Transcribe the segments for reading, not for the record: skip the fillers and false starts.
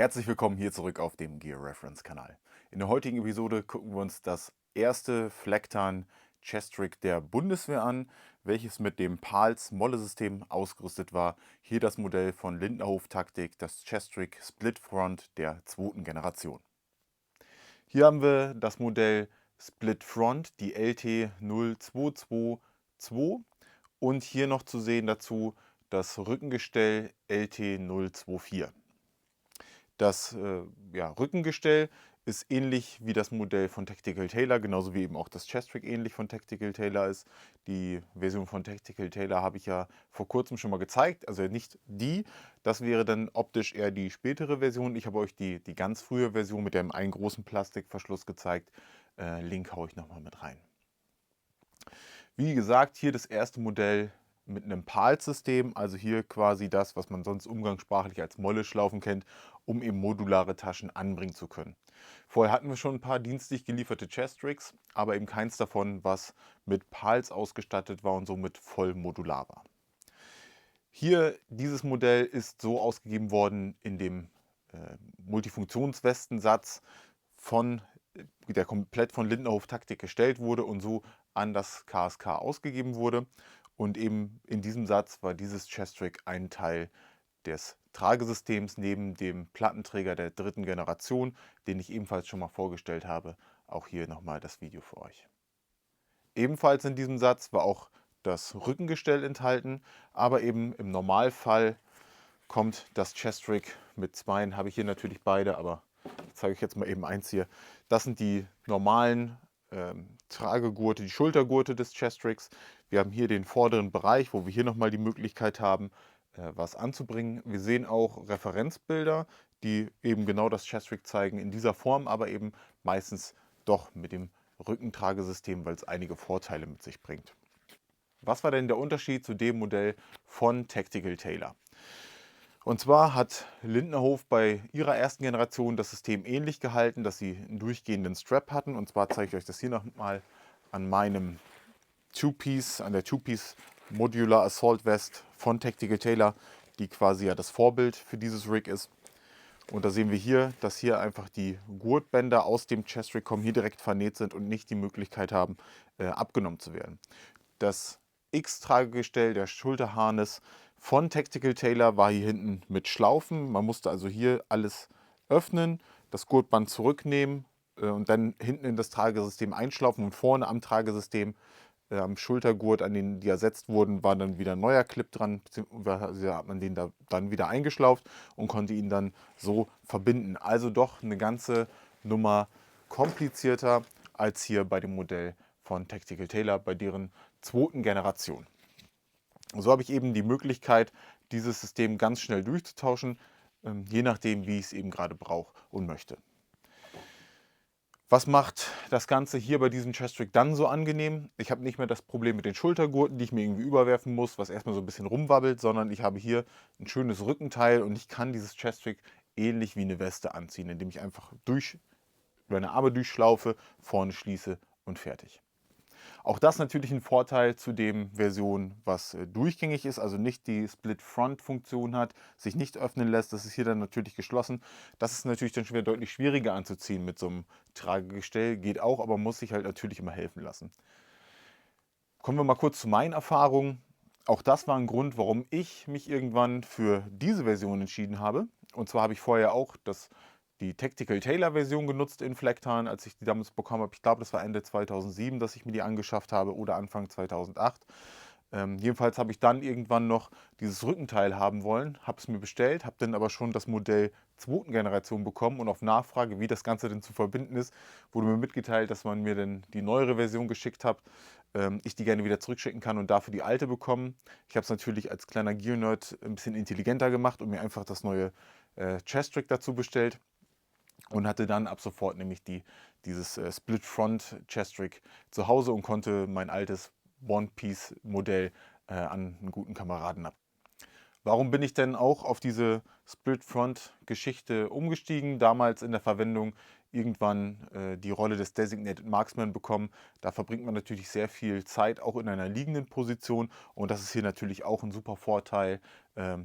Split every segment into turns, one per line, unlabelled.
Herzlich willkommen hier zurück auf dem Gear Reference Kanal. In der heutigen Episode gucken wir uns das erste Flecktarn Chess-Trick der Bundeswehr an, welches mit dem PALS Molle-System ausgerüstet war. Hier das Modell von Lindnerhof Taktik, das Chess-Trick Split Front der zweiten Generation. Hier haben wir das Modell Split Front, die LT 0222, und hier noch zu sehen dazu das Rückengestell LT 024. Das Rückengestell ist ähnlich wie das Modell von Tactical Tailor, genauso wie eben auch das Chess-Trick ähnlich von Tactical Tailor ist. Die Version von Tactical Tailor habe ich ja vor kurzem schon mal gezeigt, also nicht die. Das wäre dann optisch eher die spätere Version. Ich habe euch die ganz frühe Version mit dem einen großen Plastikverschluss gezeigt. Link haue ich nochmal mit rein. Wie gesagt, hier das erste Modell mit einem PAL-System, also hier quasi das, was man sonst umgangssprachlich als Molle-Schlaufen kennt, um eben modulare Taschen anbringen zu können. Vorher hatten wir schon ein paar dienstlich gelieferte Chess-Tricks, aber eben keins davon, was mit PALs ausgestattet war und somit voll modular war. Hier, dieses Modell ist so ausgegeben worden in dem Multifunktionswestensatz der komplett von Lindnerhof Taktik gestellt wurde und so an das KSK ausgegeben wurde. Und eben in diesem Satz war dieses Chess-Trick ein Teil des Tragesystems neben dem Plattenträger der dritten Generation, den ich ebenfalls schon mal vorgestellt habe. Auch hier nochmal das Video für euch. Ebenfalls in diesem Satz war auch das Rückengestell enthalten, aber eben im Normalfall kommt das Chess-Trick mit zweien, habe ich hier natürlich beide, aber ich zeige euch jetzt mal eben eins hier. Das sind die normalen Tragegurte, die Schultergurte des Chess-Tricks. Wir haben hier den vorderen Bereich, wo wir hier nochmal die Möglichkeit haben, was anzubringen. Wir sehen auch Referenzbilder, die eben genau das Chess-Trick zeigen, in dieser Form, aber eben meistens doch mit dem Rückentragesystem, weil es einige Vorteile mit sich bringt. Was war denn der Unterschied zu dem Modell von Tactical Tailor? Und zwar hat Lindnerhof bei ihrer ersten Generation das System ähnlich gehalten, dass sie einen durchgehenden Strap hatten. Und zwar zeige ich euch das hier nochmal an meinem an der Two-Piece Modular Assault Vest von Tactical Tailor, die quasi ja das Vorbild für dieses Rig ist. Und da sehen wir hier, dass hier einfach die Gurtbänder aus dem Chess-Rig kommen, hier direkt vernäht sind und nicht die Möglichkeit haben, abgenommen zu werden. Das X-Tragegestell, der Schulterharness von Tactical Tailor war hier hinten mit Schlaufen. Man musste also hier alles öffnen, das Gurtband zurücknehmen und dann hinten in das Tragesystem einschlaufen und vorne am Tragesystem am Schultergurt, an den die ersetzt wurden, war dann wieder ein neuer Clip dran, beziehungsweise hat man den da dann wieder eingeschlauft und konnte ihn dann so verbinden. Also doch eine ganze Nummer komplizierter als hier bei dem Modell von Tactical Tailor, bei deren zweiten Generation. So habe ich eben die Möglichkeit, dieses System ganz schnell durchzutauschen, je nachdem, wie ich es eben gerade brauche und möchte. Was macht das Ganze hier bei diesem Chess-Trick dann so angenehm? Ich habe nicht mehr das Problem mit den Schultergurten, die ich mir irgendwie überwerfen muss, was erstmal so ein bisschen rumwabbelt, sondern ich habe hier ein schönes Rückenteil und ich kann dieses Chess-Trick ähnlich wie eine Weste anziehen, indem ich einfach durch meine Arme durchschlaufe, vorne schließe und fertig. Auch das natürlich ein Vorteil zu dem Version, was durchgängig ist, also nicht die Split-Front-Funktion hat, sich nicht öffnen lässt. Das ist hier dann natürlich geschlossen. Das ist natürlich dann schon wieder deutlich schwieriger anzuziehen mit so einem Tragegestell. Geht auch, aber muss sich halt natürlich immer helfen lassen. Kommen wir mal kurz zu meinen Erfahrungen. Auch das war ein Grund, warum ich mich irgendwann für diese Version entschieden habe. Und zwar habe ich vorher auch die Tactical Tailor Version genutzt in Flecktarn, als ich die damals bekommen habe. Ich glaube, das war Ende 2007, dass ich mir die angeschafft habe oder Anfang 2008. Jedenfalls habe ich dann irgendwann noch dieses Rückenteil haben wollen, habe es mir bestellt, habe dann aber schon das Modell zweiten Generation bekommen und auf Nachfrage, wie das Ganze denn zu verbinden ist, wurde mir mitgeteilt, dass man mir dann die neuere Version geschickt hat, ich die gerne wieder zurückschicken kann und dafür die alte bekommen. Ich habe es natürlich als kleiner Gear-Nerd ein bisschen intelligenter gemacht und mir einfach das neue Chess-Trick dazu bestellt und hatte dann ab sofort nämlich dieses Split Front Chess-Trick zu Hause und konnte mein altes One-Piece-Modell an einen guten Kameraden ab. Warum bin ich denn auch auf diese Split-Front-Geschichte umgestiegen? Damals in der Verwendung irgendwann die Rolle des Designated Marksman bekommen. Da verbringt man natürlich sehr viel Zeit auch in einer liegenden Position und das ist hier natürlich auch ein super Vorteil.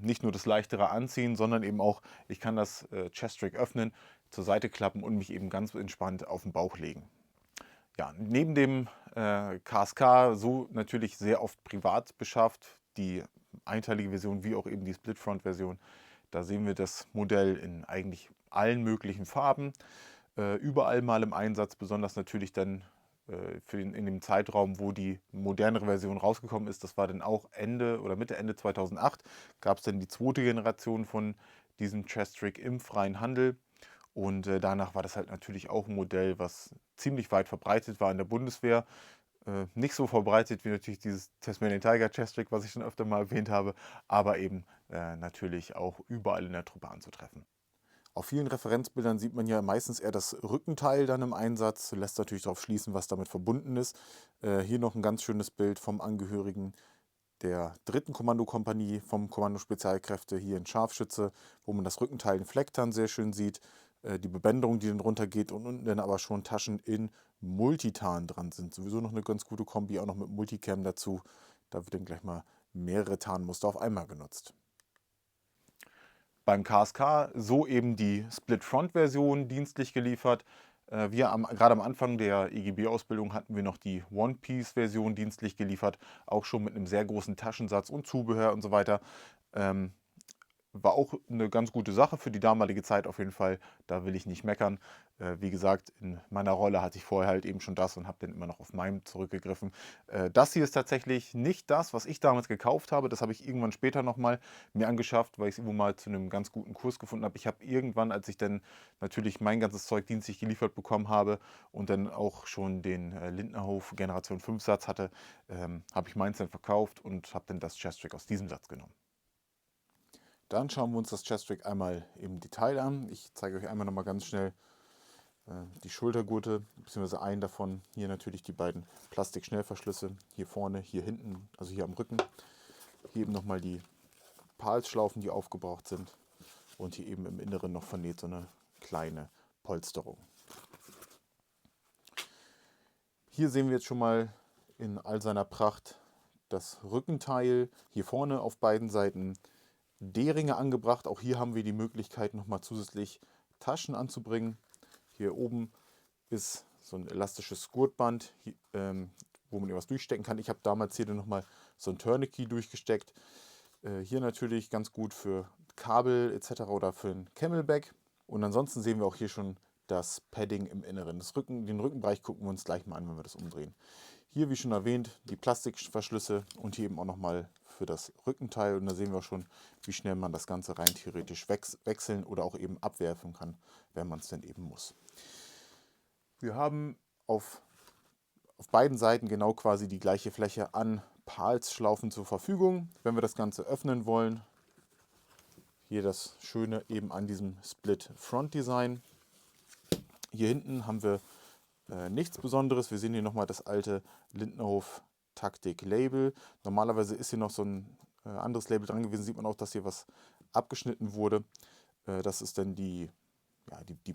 Nicht nur das leichtere Anziehen, sondern eben auch, ich kann das Chest-Rig öffnen, zur Seite klappen und mich eben ganz entspannt auf den Bauch legen. Ja, neben dem KSK so natürlich sehr oft privat beschafft, die einteilige Version wie auch eben die Split-Front-Version. Da sehen wir das Modell in eigentlich allen möglichen Farben, überall mal im Einsatz, besonders natürlich dann in dem Zeitraum, wo die modernere Version rausgekommen ist. Das war dann auch Ende oder Ende 2008, gab es dann die zweite Generation von diesem Chest-Rig im freien Handel. Und danach war das halt natürlich auch ein Modell, was ziemlich weit verbreitet war in der Bundeswehr. Nicht so verbreitet wie natürlich dieses Tasmanian Tiger Chest-Rig, was ich schon öfter mal erwähnt habe, aber eben natürlich auch überall in der Truppe anzutreffen. Auf vielen Referenzbildern sieht man ja meistens eher das Rückenteil dann im Einsatz, lässt natürlich darauf schließen, was damit verbunden ist. Hier noch ein ganz schönes Bild vom Angehörigen der 3. Kommandokompanie vom Kommando Spezialkräfte hier in Scharfschütze, wo man das Rückenteil in Flecktarn sehr schön sieht, die Bebänderung, die dann runtergeht und unten dann aber schon Taschen in Multitarn dran sind. Sowieso noch eine ganz gute Kombi, auch noch mit Multicam dazu. Da wird dann gleich mal mehrere Tarnmuster auf einmal genutzt. Beim KSK so eben die Split-Front-Version dienstlich geliefert. Gerade am Anfang der EGB-Ausbildung hatten wir noch die One-Piece-Version dienstlich geliefert, auch schon mit einem sehr großen Taschensatz und Zubehör und so weiter. War auch eine ganz gute Sache für die damalige Zeit auf jeden Fall. Da will ich nicht meckern. Wie gesagt, in meiner Rolle hatte ich vorher halt eben schon das und habe dann immer noch auf meinem zurückgegriffen. Das hier ist tatsächlich nicht das, was ich damals gekauft habe. Das habe ich irgendwann später nochmal mir angeschafft, weil ich es irgendwo mal zu einem ganz guten Kurs gefunden habe. Ich habe irgendwann, als ich dann natürlich mein ganzes Zeug dienstlich geliefert bekommen habe und dann auch schon den Lindnerhof Generation 5 Satz hatte, habe ich meins dann verkauft und habe dann das Chest-Rig aus diesem Satz genommen. Dann schauen wir uns das Chest-Rig einmal im Detail an. Ich zeige euch einmal nochmal ganz schnell die Schultergurte, beziehungsweise einen davon. Hier natürlich die beiden Plastik-Schnellverschlüsse. Hier vorne, hier hinten, also hier am Rücken. Hier eben nochmal die Palsschlaufen, die aufgebraucht sind. Und hier eben im Inneren noch vernäht so eine kleine Polsterung. Hier sehen wir jetzt schon mal in all seiner Pracht das Rückenteil. Hier vorne auf beiden Seiten D-Ringe angebracht. Auch hier haben wir die Möglichkeit, nochmal zusätzlich Taschen anzubringen. Hier oben ist so ein elastisches Gurtband, wo man etwas durchstecken kann. Ich habe damals hier nochmal so ein Tourniquet durchgesteckt. Hier natürlich ganz gut für Kabel etc. oder für ein Camelback. Und ansonsten sehen wir auch hier schon das Padding im Inneren. Den Rückenbereich gucken wir uns gleich mal an, wenn wir das umdrehen. Hier, wie schon erwähnt, die Plastikverschlüsse und hier eben auch nochmal für das Rückenteil. Und da sehen wir auch schon, wie schnell man das Ganze rein theoretisch wechseln oder auch eben abwerfen kann, wenn man es denn eben muss. Wir haben auf beiden Seiten genau quasi die gleiche Fläche an Palsschlaufen zur Verfügung. Wenn wir das Ganze öffnen wollen, hier das Schöne eben an diesem Split Front Design. Hier hinten haben wir nichts Besonderes. Wir sehen hier nochmal das alte Lindnerhof Taktik Label. Normalerweise ist hier noch so ein anderes Label dran gewesen. Sieht man auch, dass hier was abgeschnitten wurde. Das ist dann die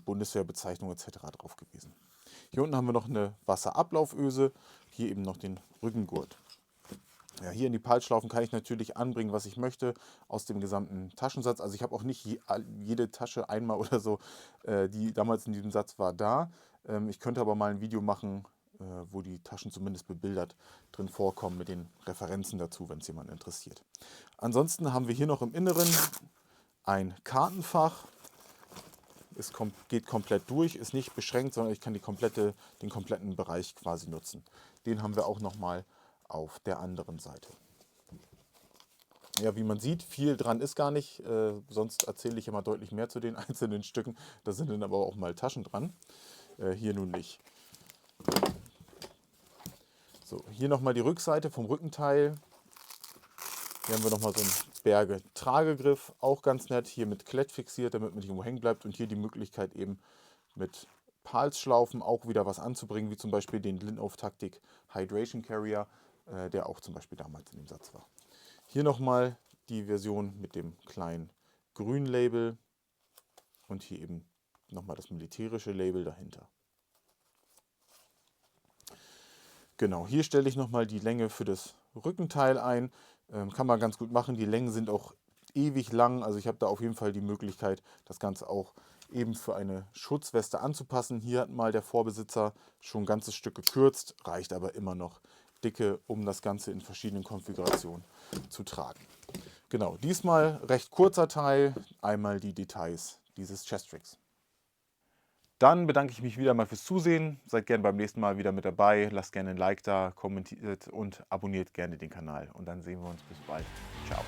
Bundeswehrbezeichnung etc. drauf gewesen. Hier unten haben wir noch eine Wasserablauföse. Hier eben noch den Rückengurt. Ja, hier in die Palsschlaufen kann ich natürlich anbringen, was ich möchte aus dem gesamten Taschensatz. Also ich habe auch nicht jede Tasche einmal oder so, die damals in diesem Satz war, da. Ich könnte aber mal ein Video machen, wo die Taschen zumindest bebildert drin vorkommen mit den Referenzen dazu, wenn es jemand interessiert. Ansonsten haben wir hier noch im Inneren ein Kartenfach. Es geht komplett durch, ist nicht beschränkt, sondern ich kann den kompletten Bereich quasi nutzen. Den haben wir auch nochmal auf der anderen Seite. Ja, wie man sieht, viel dran ist gar nicht, sonst erzähle ich immer deutlich mehr zu den einzelnen Stücken. Da sind dann aber auch mal Taschen dran. Hier nun nicht. So, hier nochmal die Rückseite vom Rückenteil. Hier haben wir nochmal so einen Berge-Tragegriff, auch ganz nett, hier mit Klett fixiert, damit man nicht irgendwo hängen bleibt. Und hier die Möglichkeit eben mit Palsschlaufen auch wieder was anzubringen, wie zum Beispiel den Lindnerhof Taktik Hydration Carrier, der auch zum Beispiel damals in dem Satz war. Hier nochmal die Version mit dem kleinen grünen Label und hier eben nochmal das militärische Label dahinter. Genau, hier stelle ich nochmal die Länge für das Rückenteil ein. Kann man ganz gut machen. Die Längen sind auch ewig lang. Also ich habe da auf jeden Fall die Möglichkeit, das Ganze auch eben für eine Schutzweste anzupassen. Hier hat mal der Vorbesitzer schon ein ganzes Stück gekürzt, reicht aber immer noch dicke, um das Ganze in verschiedenen Konfigurationen zu tragen. Genau, diesmal recht kurzer Teil, einmal die Details dieses Chestricks. Dann bedanke ich mich wieder mal fürs Zusehen. Seid gerne beim nächsten Mal wieder mit dabei. Lasst gerne ein Like da, kommentiert und abonniert gerne den Kanal. Und dann sehen wir uns bis bald. Ciao.